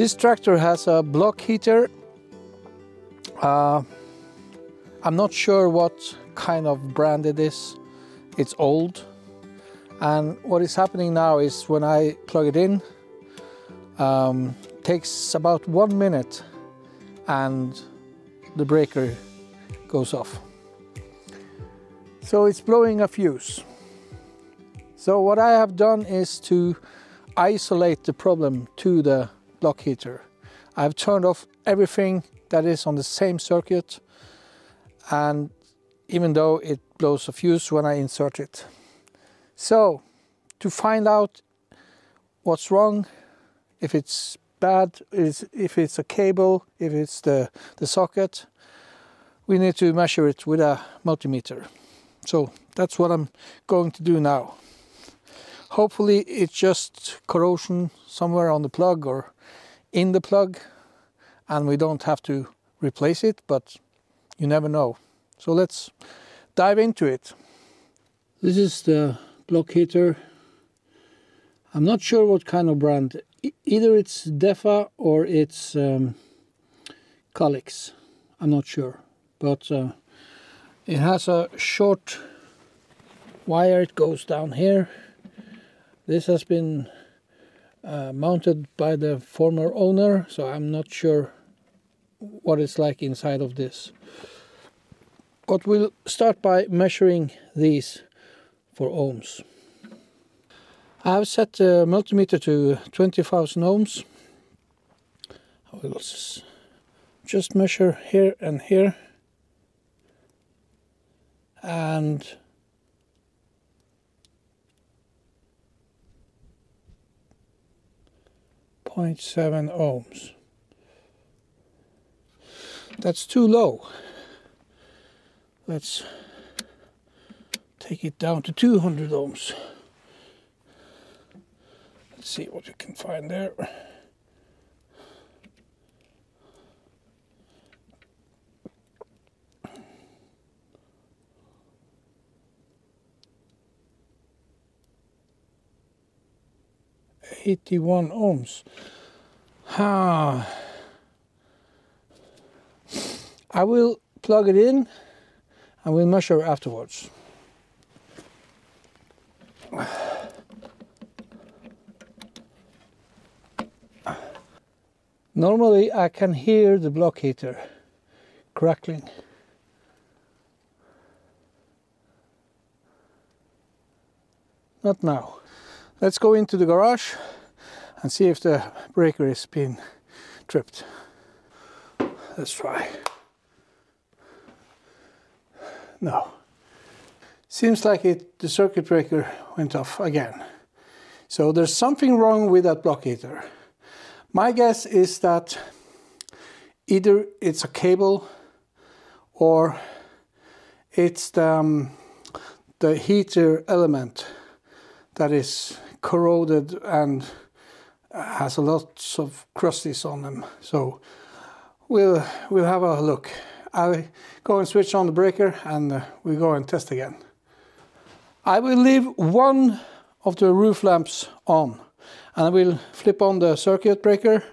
This tractor has a block heater. I'm not sure what kind of brand it is. It's old. And what is happening now is when I plug it in, takes about 1 minute and the breaker goes off. So it's blowing a fuse. So what I have done is to isolate the problem to the block heater. I've turned off everything that is on the same circuit, and even though it blows a fuse when I insert it. So to find out what's wrong, if it's bad, if it's a cable, if it's the socket, we need to measure it with a multimeter. So that's what I'm going to do now. Hopefully it's just corrosion somewhere on the plug or in the plug, and we don't have to replace it, but you never know. So let's dive into it. This is the block heater. I'm not sure what kind of brand. Either it's Defa or it's Calix. I'm not sure, but it has a short wire. It goes down here. This has been mounted by the former owner, so I'm not sure what it's like inside of this. But we'll start by measuring these for ohms. I have set the multimeter to 20,000 ohms. I will just measure here and here. And 0.7 ohms. That's too low. Let's take it down to 200 ohms. Let's see what we can find there. .81 ohms. I will plug it in and we'll measure afterwards. Normally I can hear the block heater crackling. Not now. Let's go into the garage and see if the breaker is being tripped. Let's try. No. Seems like the circuit breaker went off again. So there's something wrong with that block heater. My guess is that either it's a cable or it's the heater element that is corroded and has a lot of crusties on them. So we'll have a look. I'll go and switch on the breaker and we'll go and test again. I will leave one of the roof lamps on and I will flip on the circuit breaker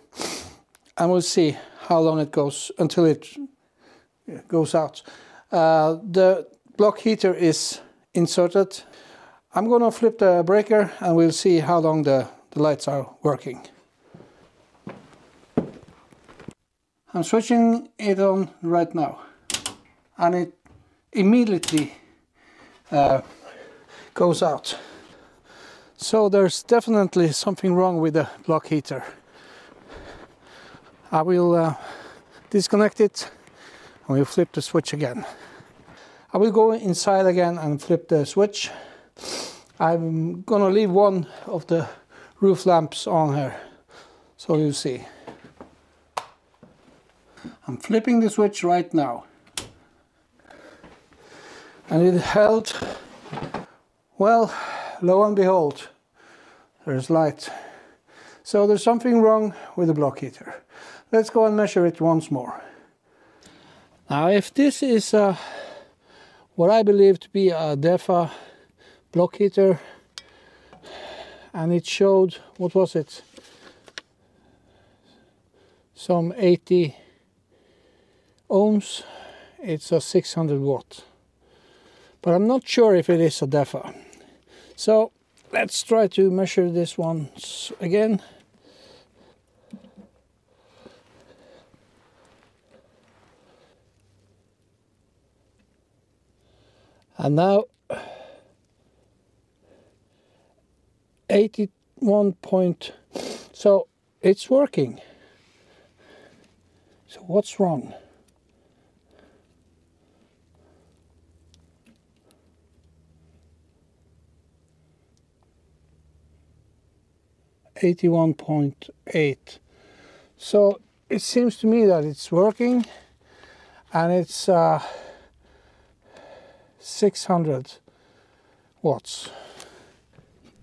and we'll see how long it goes until it goes out. The block heater is inserted. I'm going to flip the breaker and we'll see how long the lights are working. I'm switching it on right now and it immediately goes out. So there's definitely something wrong with the block heater. I will disconnect it and we'll flip the switch again. I will go inside again and flip the switch. I'm gonna leave one of the roof lamps on here, so you'll see. I'm flipping the switch right now. And it held. Well, lo and behold, there's light. So there's something wrong with the block heater. Let's go and measure it once more. Now if this is what I believe to be a Defa block heater, and it showed, what was it, some 80 ohms. It's a 600 watt. But I'm not sure if it is a DEFA. So let's try to measure this one again. And now 81 point, so it's working. So what's wrong? .8. So it seems to me that it's working, and it's 600 watts.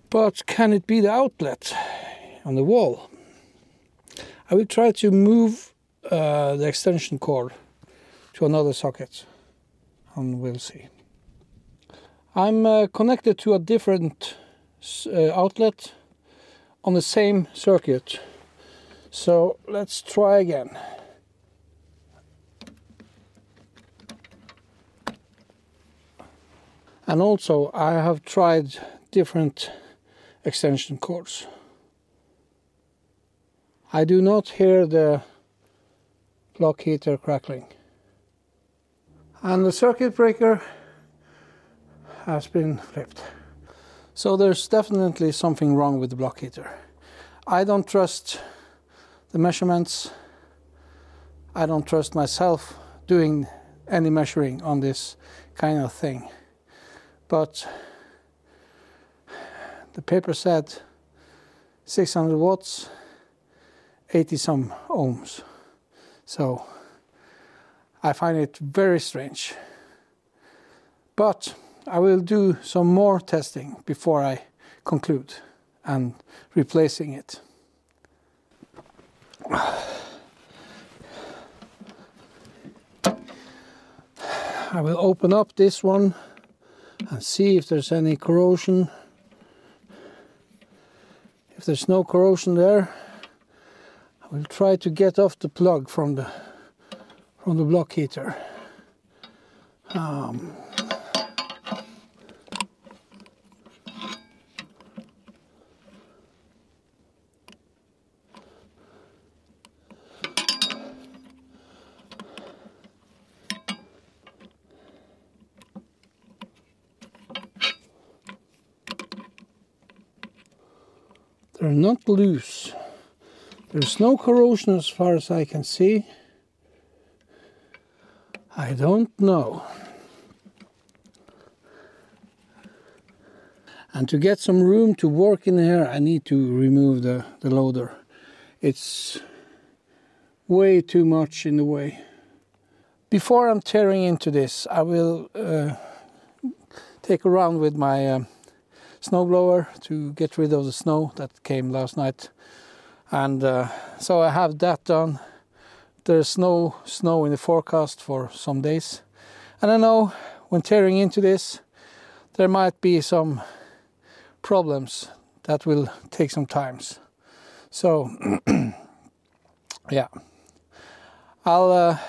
But can it be the outlet on the wall? I will try to move the extension cord to another socket, and we'll see. I'm connected to a different outlet on the same circuit, so let's try again. And also I have tried different extension cords. I do not hear the block heater crackling, and the circuit breaker has been flipped. So there's definitely something wrong with the block heater. I don't trust the measurements. I don't trust myself doing any measuring on this kind of thing. But the paper said 600 watts, 80 some ohms. So I find it very strange. But I will do some more testing before I conclude and replacing it. I will open up this one and see if there's any corrosion. If there's no corrosion there, I will try to get off the plug from the block heater. They're not loose. There's no corrosion as far as I can see. I don't know. And to get some room to work in here, I need to remove the loader. It's way too much in the way. Before I'm tearing into this, I will take a round with my snowblower to get rid of the snow that came last night. And so I have that done. There's no snow in the forecast for some days. And I know when tearing into this, there might be some problems that will take some time. So yeah, I'll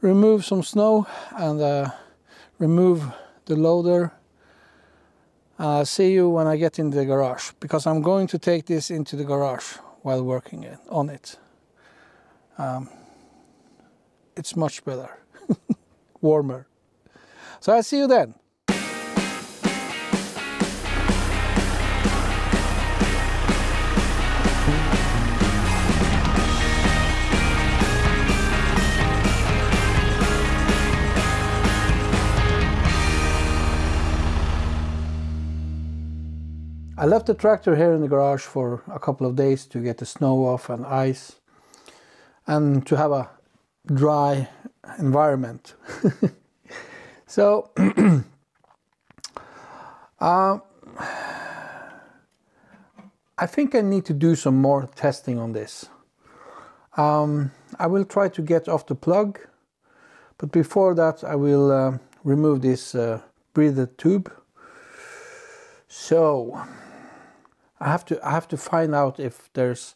remove some snow and remove the loader. See you when I get in the garage, because I'm going to take this into the garage while working on it. It's much better, warmer. So I'll see you then. I left the tractor here in the garage for a couple of days to get the snow off and ice, and to have a dry environment. So I think I need to do some more testing on this. I will try to get off the plug, but before that I will remove this breather tube. So I have to find out if there's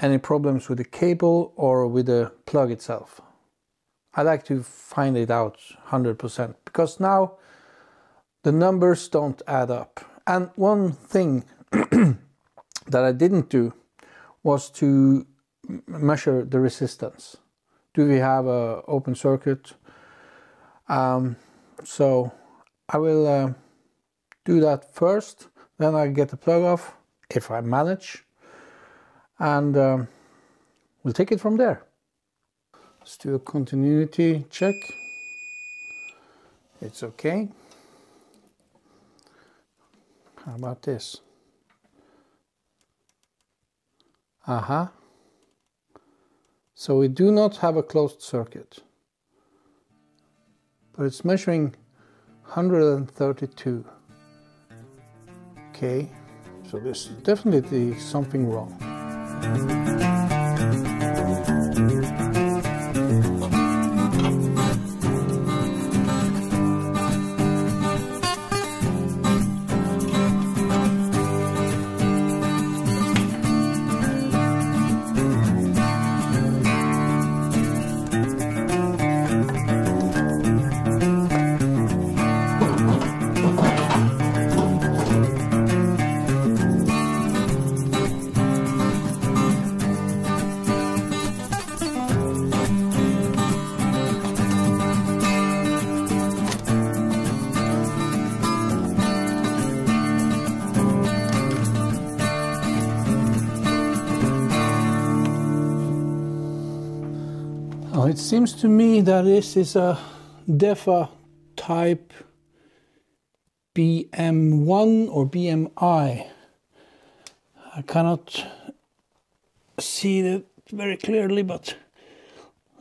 any problems with the cable or with the plug itself. I like to find it out 100% because now the numbers don't add up. And one thing that I didn't do was to measure the resistance. Do we have an open circuit? So I will do that first, then I get the plug off, if I manage, and we'll take it from there. Let's do a continuity check. It's okay. How about this? So we do not have a closed circuit, but it's measuring 132. Okay, so there's definitely something wrong. It seems to me that this is a DEFA type BM1 or BMI. I cannot see it very clearly, but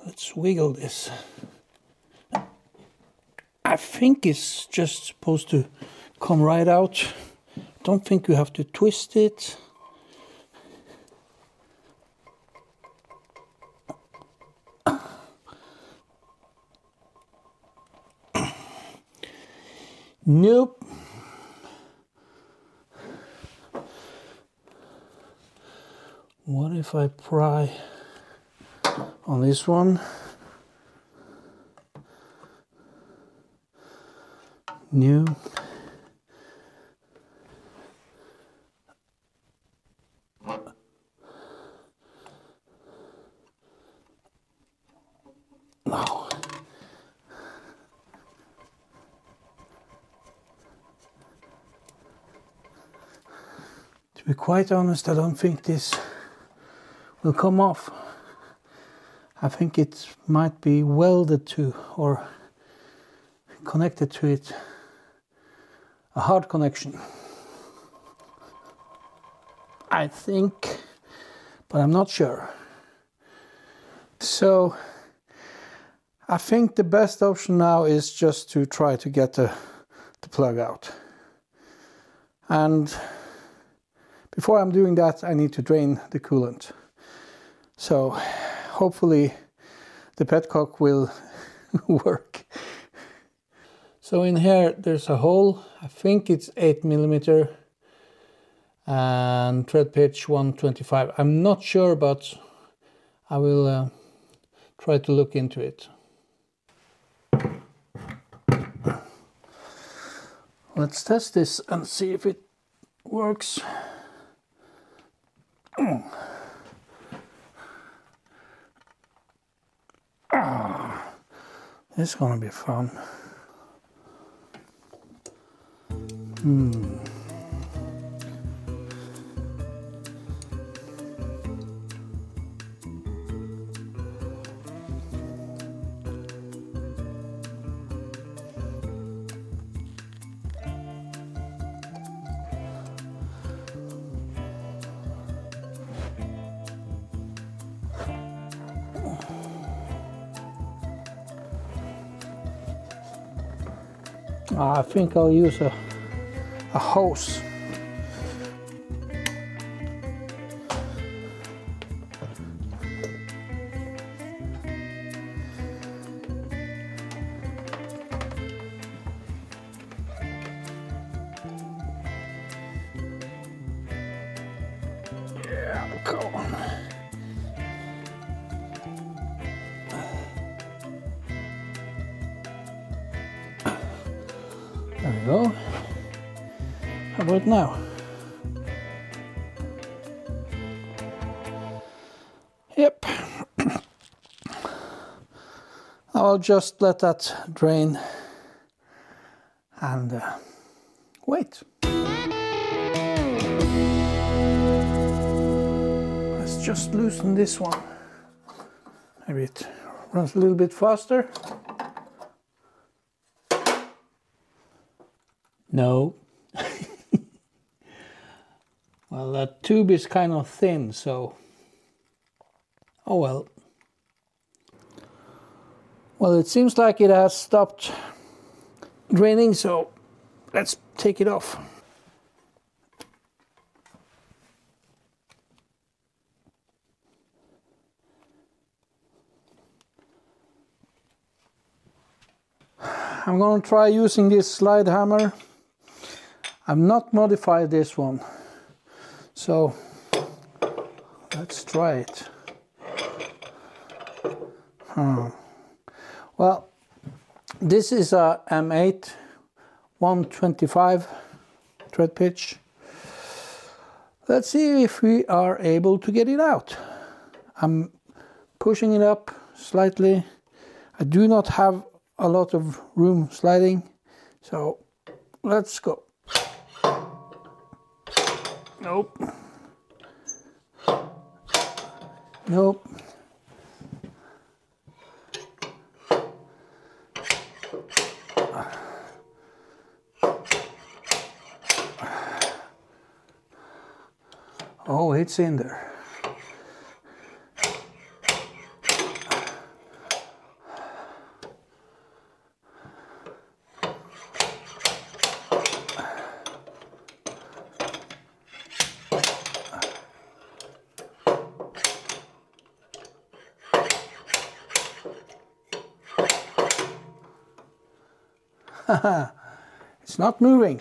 let's wiggle this. I think it's just supposed to come right out. Don't think you have to twist it. Nope. What if I pry on this one? New. No. To be quite honest, I don't think this will come off. I think it might be welded to or connected to it, a hard connection. I think, but I'm not sure. So I think the best option now is just to try to get the plug out. And before I'm doing that, I need to drain the coolant. So hopefully the petcock will work. So in here there's a hole, I think it's 8mm and thread pitch 125. I'm not sure, but I will try to look into it. Let's test this and see if it works. This is gonna be fun. I think I'll use a hose. Yeah, come on. There we go. How about now? Yep. I'll just let that drain and wait. Let's just loosen this one. Maybe it runs a little bit faster. No. Well, that tube is kind of thin, so oh well. Well, it seems like it has stopped draining, so let's take it off. I'm going to try using this slide hammer. I've not modified this one, so let's try it. Well, this is a M8 125 thread pitch. Let's see if we are able to get it out. I'm pushing it up slightly. I do not have a lot of room sliding, so let's go. Nope. Nope. Oh, it's in there. It's not moving.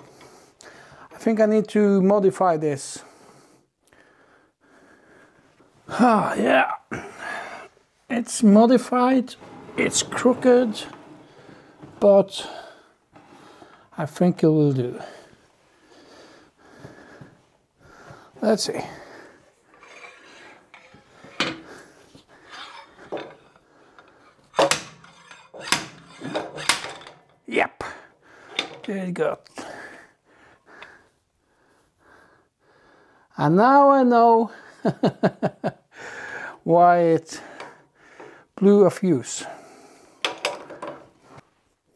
I think I need to modify this. Ah, yeah. It's modified, it's crooked, but I think it will do. Let's see. Yep, there you go. And now I know why it blew a fuse.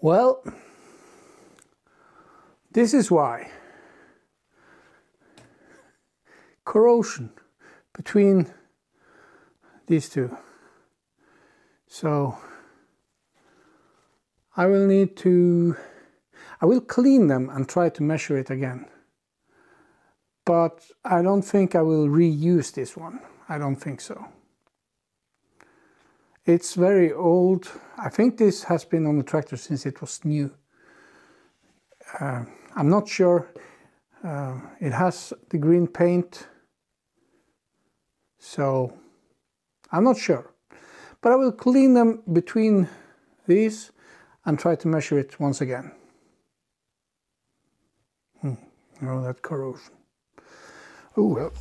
Well, this is why. Corrosion between these two. So I will clean them and try to measure it again. But I don't think I will reuse this one. I don't think so. It's very old. I think this has been on the tractor since it was new. I'm not sure. It has the green paint. So I'm not sure. But I will clean them between these and try to measure it once again. Oh, that corrosion. Oh well.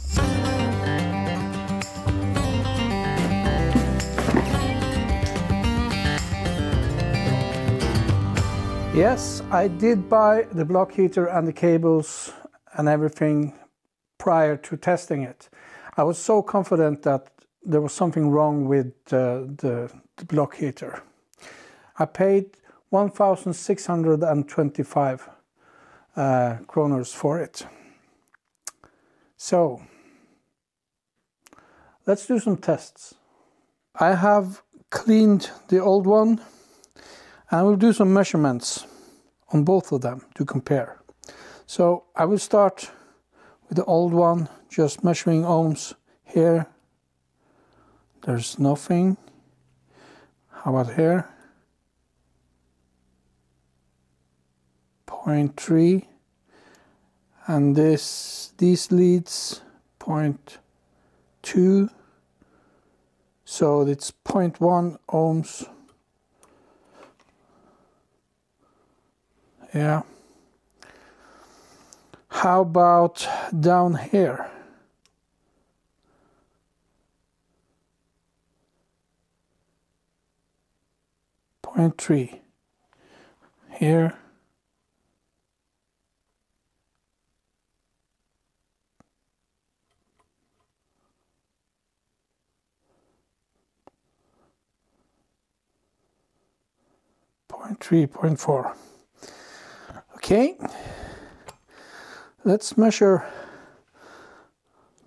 Yes, I did buy the block heater and the cables and everything prior to testing it. I was so confident that there was something wrong with the block heater. I paid 1,625 kroners for it. So, let's do some tests. I have cleaned the old one and I will do some measurements on both of them to compare. So I will start with the old one, just measuring ohms here. There's nothing. How about here? 0.3. And these leads 0.2. So it's 0.1 ohms. Yeah. How about down here? Point 3. Here. Point 3, point 4. Okay. Let's measure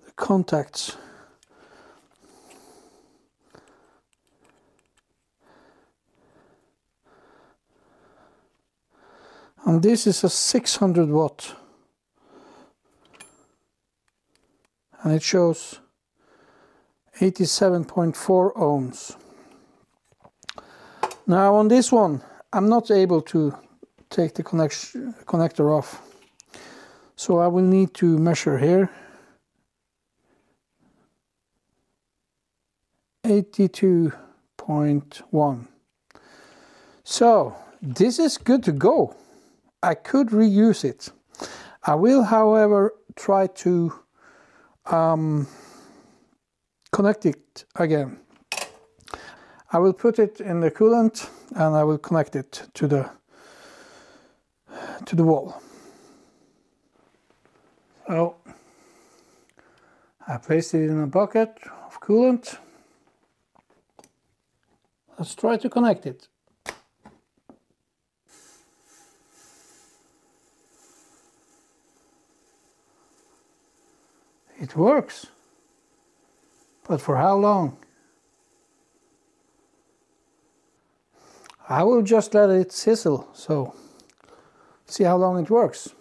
the contacts. And this is a 600 watt. And it shows 87.4 ohms. Now on this one, I'm not able to take the connector off. So I will need to measure here. 82.1. So this is good to go. I could reuse it. I will, however, try to connect it again. I will put it in the coolant and I will connect it to the wall. So I placed it in a bucket of coolant. Let's try to connect it. It works, but for how long? I will just let it sizzle, so see how long it works.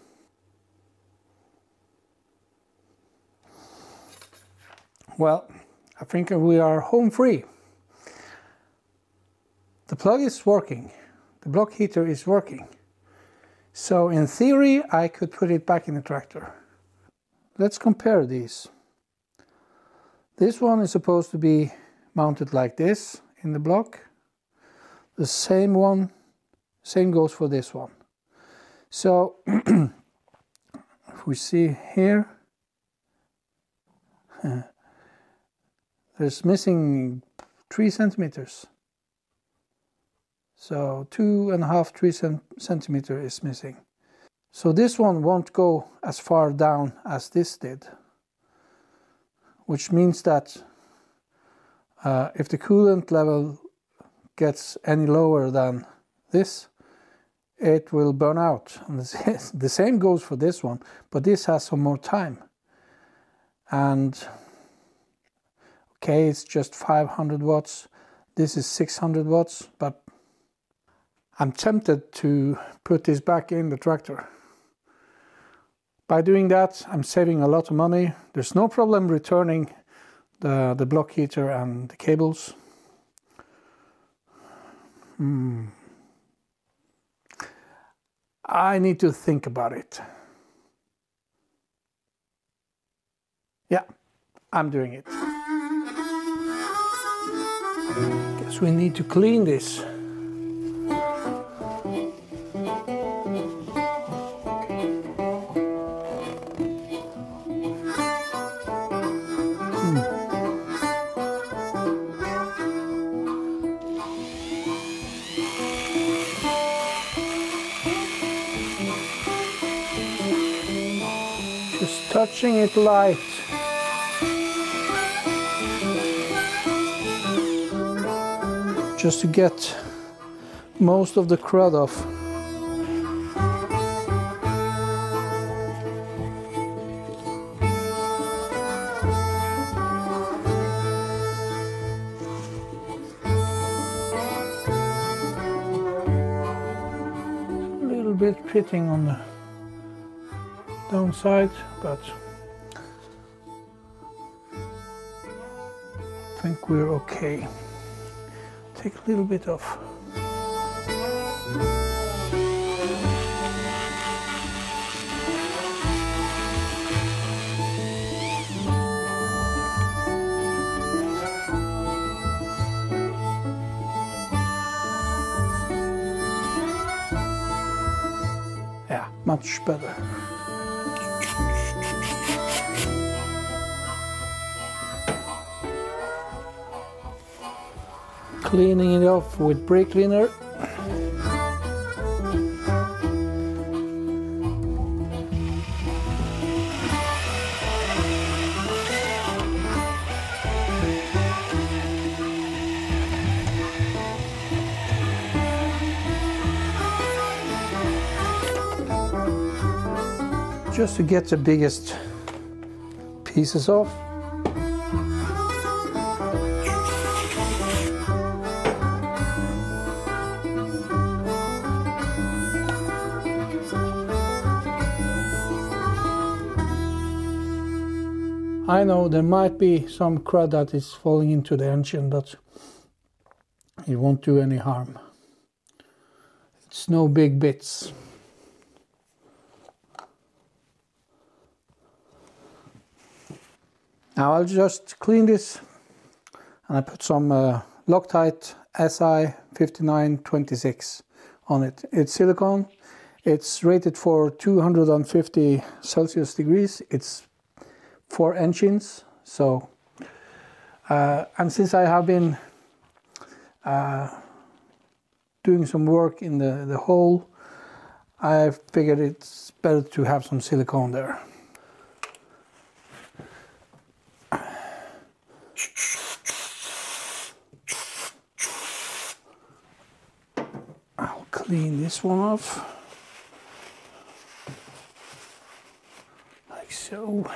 Well, I think we are home free. The plug is working, the block heater is working. So in theory, I could put it back in the tractor. Let's compare these. This one is supposed to be mounted like this in the block. The same goes for this one. So if we see here, there's missing 3 centimeters. So 2.5, 3 centimeters is missing. So this one won't go as far down as this did, which means that if the coolant level gets any lower than this, it will burn out. And the same goes for this one, but this has some more time. And okay, it's just 500 watts. This is 600 watts, but I'm tempted to put this back in the tractor. By doing that, I'm saving a lot of money. There's no problem returning the block heater and the cables. I need to think about it. Yeah, I'm doing it. Guess we need to clean this. Just touching it light. Just to get most of the crud off. A little bit pitting on the downside, but I think we're okay. Take a little bit off. Yeah, much better. cleaning it off with brake cleaner. Just to get the biggest pieces off. I know there might be some crud that is falling into the engine, but it won't do any harm. It's no big bits. Now I'll just clean this, and I put some Loctite SI 5926 on it. It's silicone. It's rated for 250 Celsius degrees. It's 4 engines. So, and since I have been doing some work in the hole, I figured it's better to have some silicone there. I'll clean this one off, like so.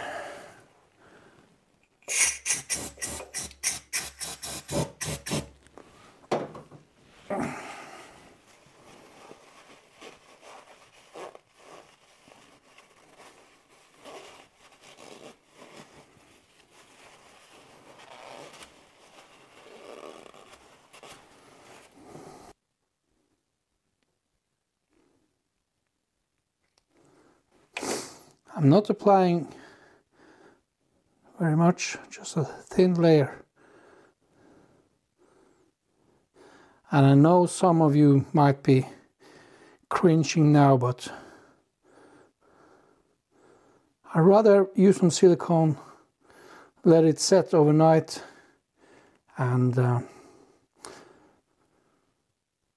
I'm not applying very much, just a thin layer. And I know some of you might be cringing now, but I'd rather use some silicone, let it set overnight, and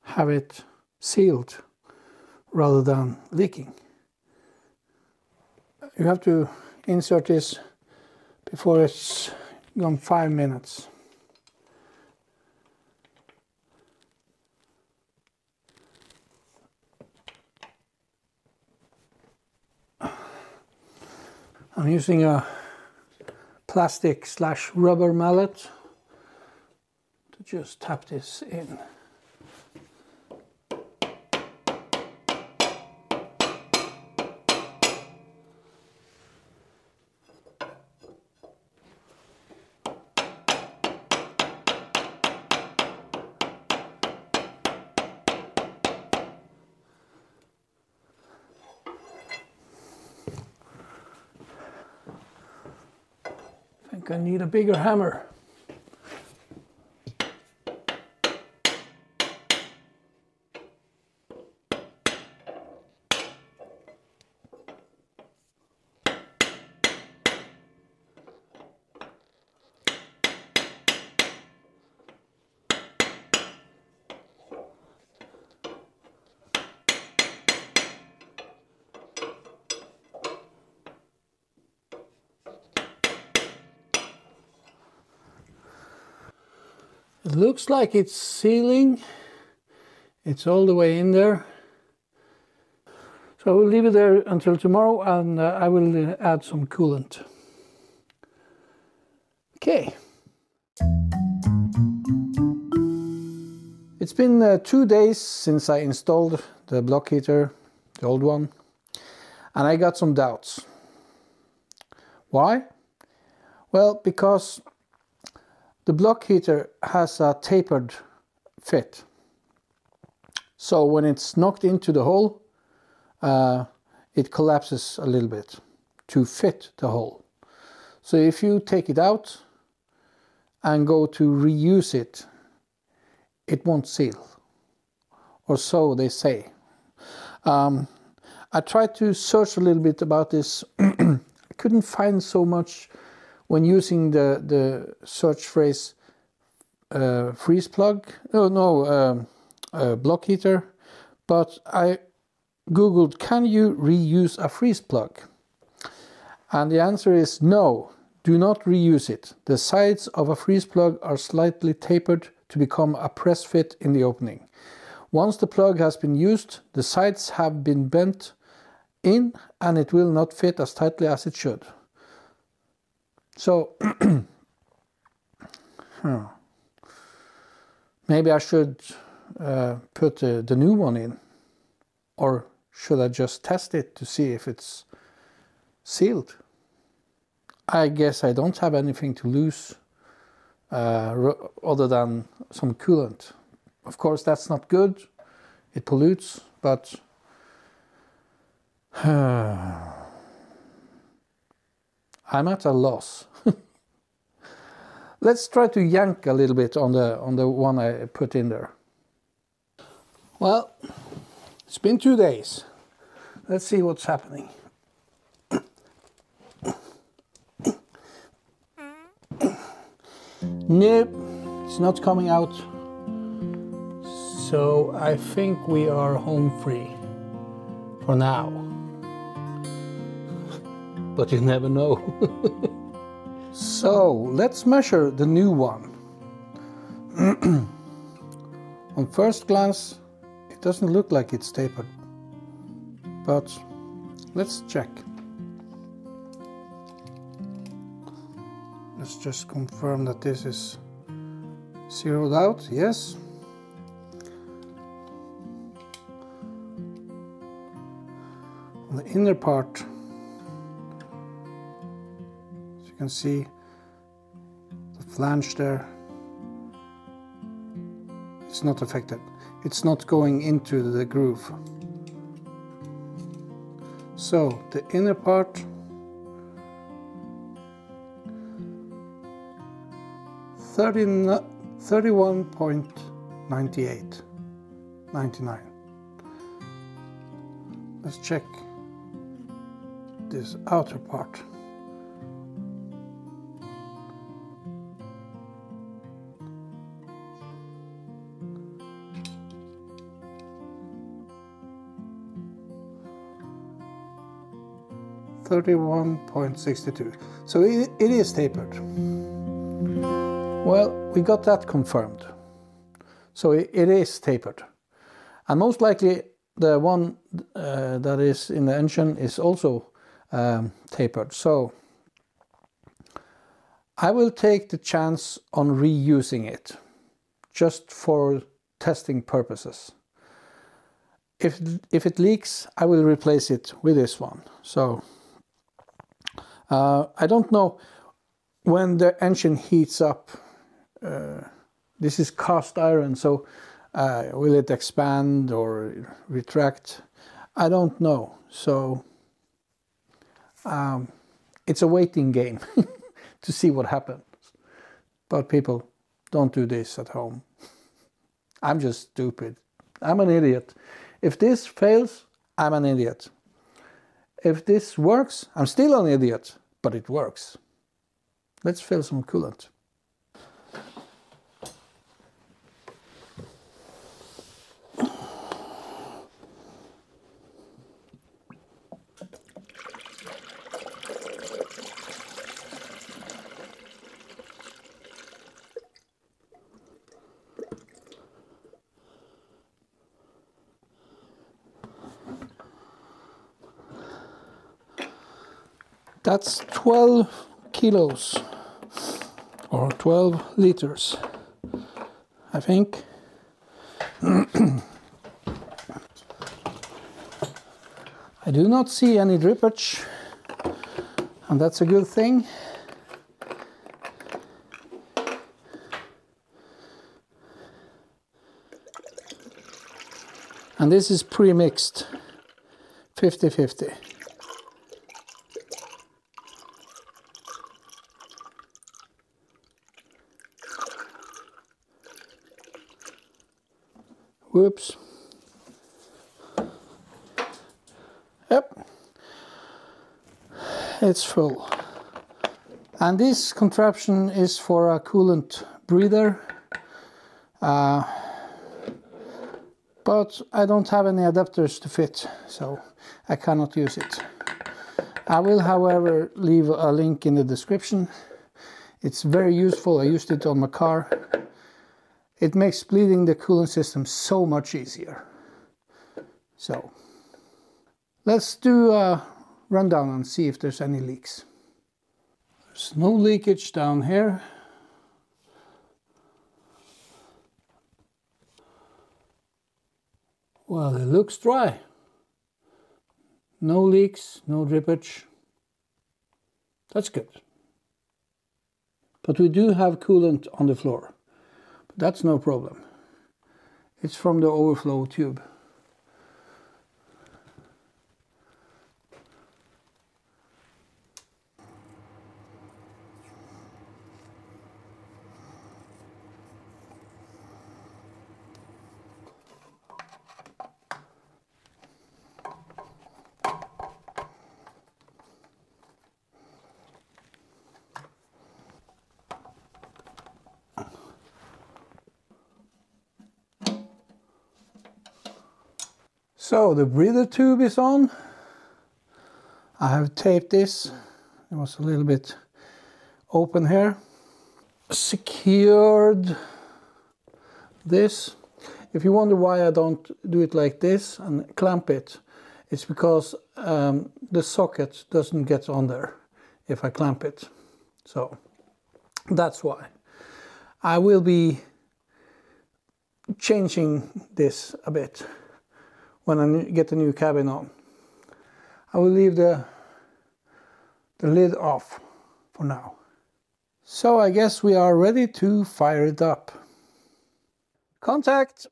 have it sealed rather than leaking. You have to insert this before it's gone 5 minutes. I'm using a plastic/rubber mallet to just tap this in. I need a bigger hammer. It looks like it's sealing. It's all the way in there. So I will leave it there until tomorrow, and I will add some coolant. Okay. It's been 2 days since I installed the block heater, the old one, and I got some doubts. Why? Well, because the block heater has a tapered fit. So when it's knocked into the hole, it collapses a little bit to fit the hole. So if you take it out and go to reuse it, it won't seal, or so they say. I tried to search a little bit about this. I couldn't find so much when using the search phrase freeze plug, block heater, but I googled, can you reuse a freeze plug? And the answer is no, do not reuse it. The sides of a freeze plug are slightly tapered to become a press fit in the opening. Once the plug has been used, the sides have been bent in and it will not fit as tightly as it should. So maybe I should put the new one in, or should I just test it to see if it's sealed? I guess I don't have anything to lose other than some coolant. Of course, that's not good, it pollutes, but I'm at a loss. Let's try to yank a little bit on the one I put in there. Well, it's been 2 days. Let's see what's happening. Nope, it's not coming out. So I think we are home free for now. But you never know. So let's measure the new one. On first glance, it doesn't look like it's tapered, but let's check. Let's just confirm that this is zeroed out. Yes. On the inner part, as you can see, the flange there, it's not affected. It's not going into the groove. So the inner part, 31.98, 99. Let's check this outer part. $31.62. So it is tapered. Well, we got that confirmed. So it is tapered. And most likely the one that is in the engine is also tapered. So I will take the chance on reusing it just for testing purposes. If it leaks, I will replace it with this one. So I don't know when the engine heats up. This is cast iron, so will it expand or retract? I don't know. So it's a waiting game to see what happens. But people, don't do this at home. I'm just stupid. I'm an idiot. If this fails, I'm an idiot. If this works, I'm still an idiot, but it works. Let's fill some coolant. That's 12 kilos or 12 liters, I think. I do not see any drippage, and that's a good thing. And this is pre-mixed, 50-50. Whoops. Yep. It's full. And this contraption is for a coolant breather. But I don't have any adapters to fit, so I cannot use it. I will, however, leave a link in the description. It's very useful. I used it on my car. It makes bleeding the coolant system so much easier. So let's do a rundown and see if there's any leaks. There's no leakage down here. Well, it looks dry. No leaks, no drippage. That's good. But we do have coolant on the floor. But that's no problem. It's from the overflow tube. So the breather tube is on. I have taped this. It was a little bit open here. Secured this. If you wonder why I don't do it like this and clamp it, it's because the socket doesn't get on there if I clamp it. So that's why. I will be changing this a bit when I get the new cabin on. I will leave the lid off for now. So I guess we are ready to fire it up. Contact!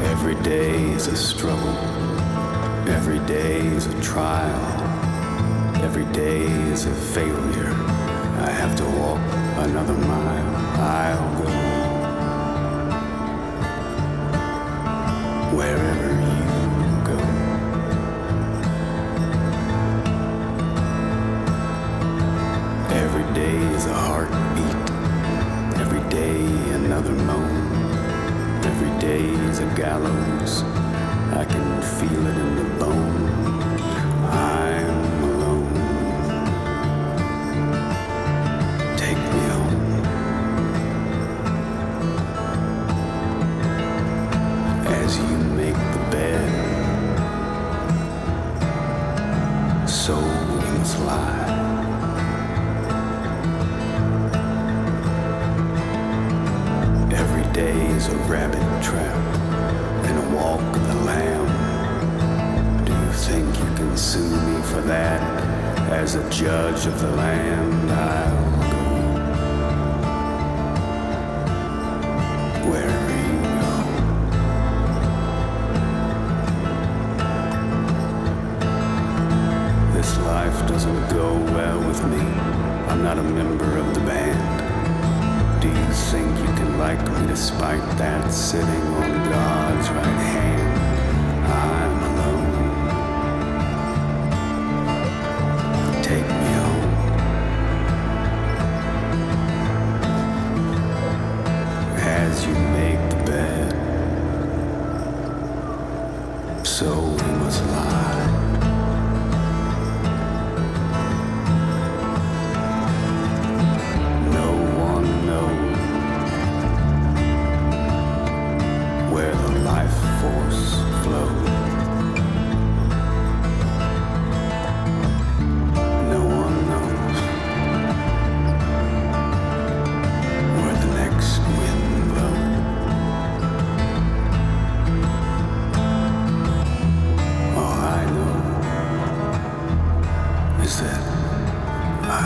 Every day is a struggle. Every day is a trial. Every day is a failure. I have to walk another mile. I'll go wherever you go. Every day is a heartbeat. Every day another moan. Every day is a gallows. I can feel it in the bone. I'm alone. Take me home. As you make the bed, so you must lie. Every day is a rabbit trap and a walk of the lamb. Do you think you can sue me for that? As a judge of the land, I'll go wherever you go. This life doesn't go well with me. I'm not a member of the band. Do you think you can like me despite that? Sitting on God's right hand, I'm alone. Take me home. As you make the bed, so we must lie.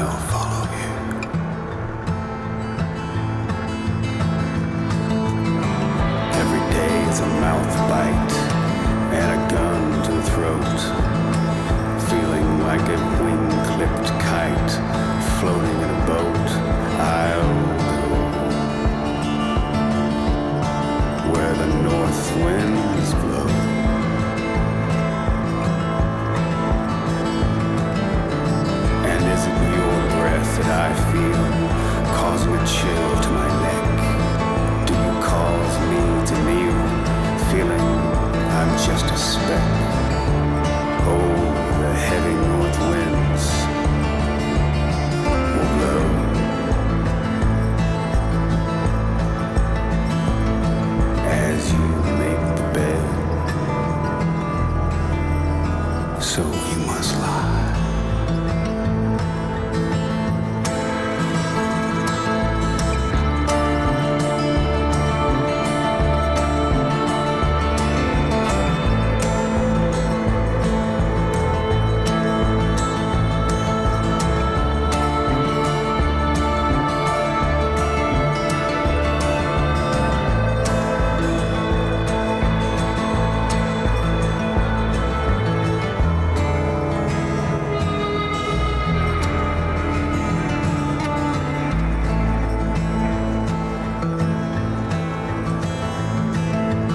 I'll follow you. Every day is a mouth bite and a gun to the throat. Feeling like a wing-clipped kite floating in a boat. I'll go where the north winds blow. And is it your breath that I feel, causing a chill to my neck? Do you cause me to kneel, feeling I'm just a speck? Oh, the heavy north winds will blow. As you make the bed, so you must lie.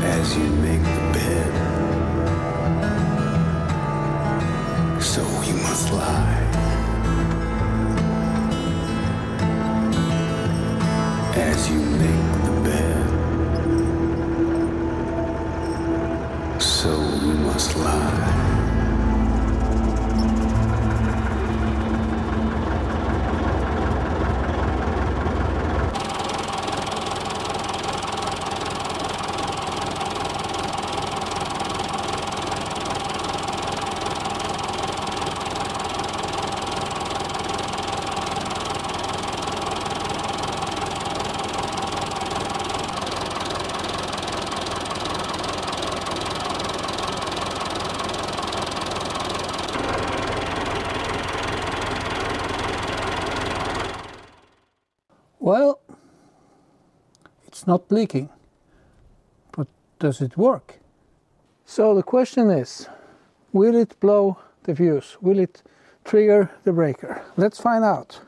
As you make the bed, so you must lie. As you make the bed, so you must lie. Well, it's not leaking, but does it work? So the question is, will it blow the fuse? Will it trigger the breaker? Let's find out.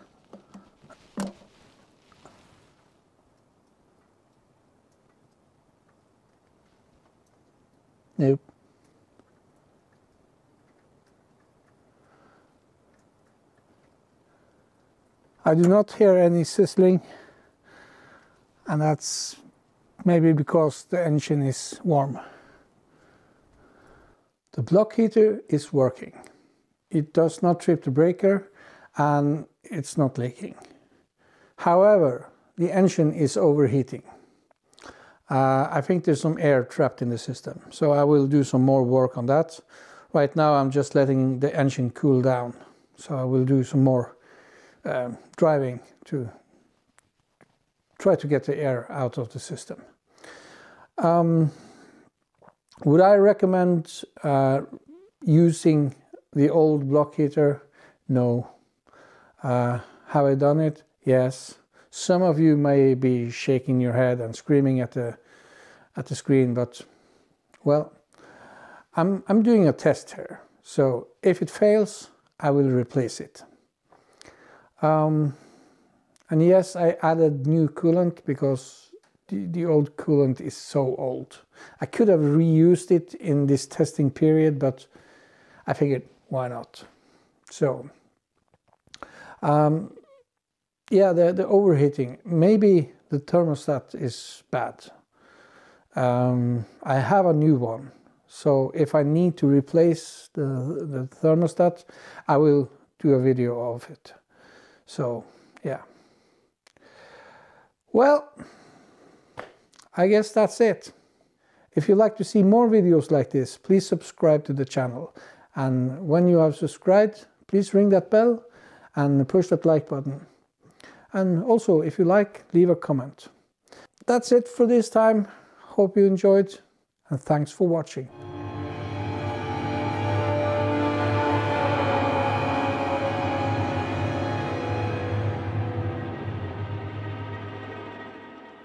Nope. I do not hear any sizzling, and that's maybe because the engine is warm. The block heater is working. It does not trip the breaker and it's not leaking. However, the engine is overheating. I think there's some air trapped in the system, so I will do some more work on that. Right now I'm just letting the engine cool down, so I will do some more driving to try to get the air out of the system. Would I recommend using the old block heater? No. Have I done it? Yes. Some of you may be shaking your head and screaming at the screen, but well, I'm doing a test here. So if it fails, I will replace it. And yes, I added new coolant because the old coolant is so old. I could have reused it in this testing period, but I figured, why not? So, yeah, the overheating. Maybe the thermostat is bad. I have a new one, so if I need to replace the thermostat, I will do a video of it. So, yeah. Well, I guess that's it. If you'd like to see more videos like this, please subscribe to the channel. And when you have subscribed, please ring that bell and push that like button. And also, if you like, leave a comment. That's it for this time. Hope you enjoyed, and thanks for watching.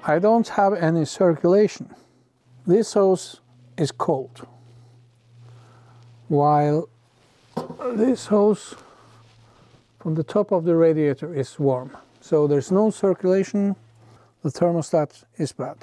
I don't have any circulation. This hose is cold, while this hose from the top of the radiator is warm. So there's no circulation, the thermostat is bad.